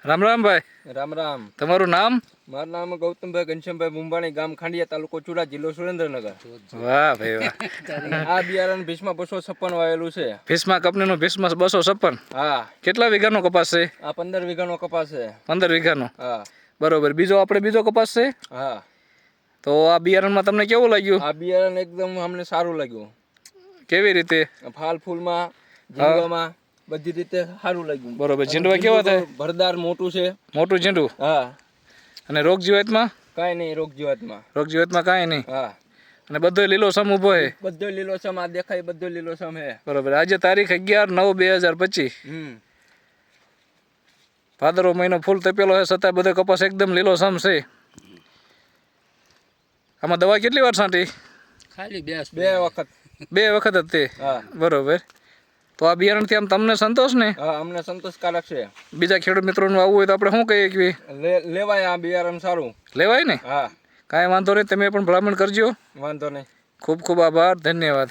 રામ રામ ભાઈ. રામ રામ. તમારું નામ? મારું નામ ગૌતમભાઈ ઘનશ્યામભાઈ મુંબાણી, ગામ ખાંડિયા, તાલુકો ચુડા, જિલ્લો સુરેન્દ્રનગર. વાહ ભાઈ વાહ. આ બિયારણ ભીષ્મા 256 વાયેલું છે. ભીષ્મા કંપનીનું ભીષ્મા 256. હા. કેટલા વીઘાનો કપાસ છે? આ 15 વીઘાનો કપાસ છે. 15 વીઘાનો. હા. બરોબર. બીજો કપાસ છે? હા. તો આ બિયારણમાં તમને કેવું લાગ્યું? આ બિયારણ એકદમ અમને સારું લાગ્યું. કેવી રીતે? ફાલ ફૂલમાં, ઝીંડવામાં બધી રીતે સારું લાગ્યું. બરોબર. ઝીંડવા કેવા થાય? ભરદાર મોટું છે. મોટું ઝીંડું. હા. અને રોગ જીવાતમાં? કાંઈ નહીં રોગ જીવાતમાં. રોગ જીવાતમાં કાંઈ નહીં. હા. અને બધો લીલો સમ ઉભો છે. બધો લીલોસમ આ દેખાય, બધો લીલોસમ છે. બરોબર. આજે તારીખ 11/9/2025. ભાદરવો મહિનો ફૂલ તપેલો છે, છતાં બધો કપાસ એકદમ લીલો સમ છે. આમાં દવા કેટલી વાર છાંટી? ખાલી બે વખત. 2 વખત જ તે. હા. બરોબર. તો આ બિયારણથી આમ તમને સંતોષ ને? હા, અમને સંતોષકારક છે. બીજા ખેડૂત મિત્રોનું આવવું હોય તો આપણે શું કહીએ કે લેવાય આ બિયારણ સારું લેવાય ને? હા. કાંઈ વાંધો નહીં, તમે પણ ભલામણ કરજો. વાંધો નહીં. ખૂબ ખૂબ આભાર, ધન્યવાદ.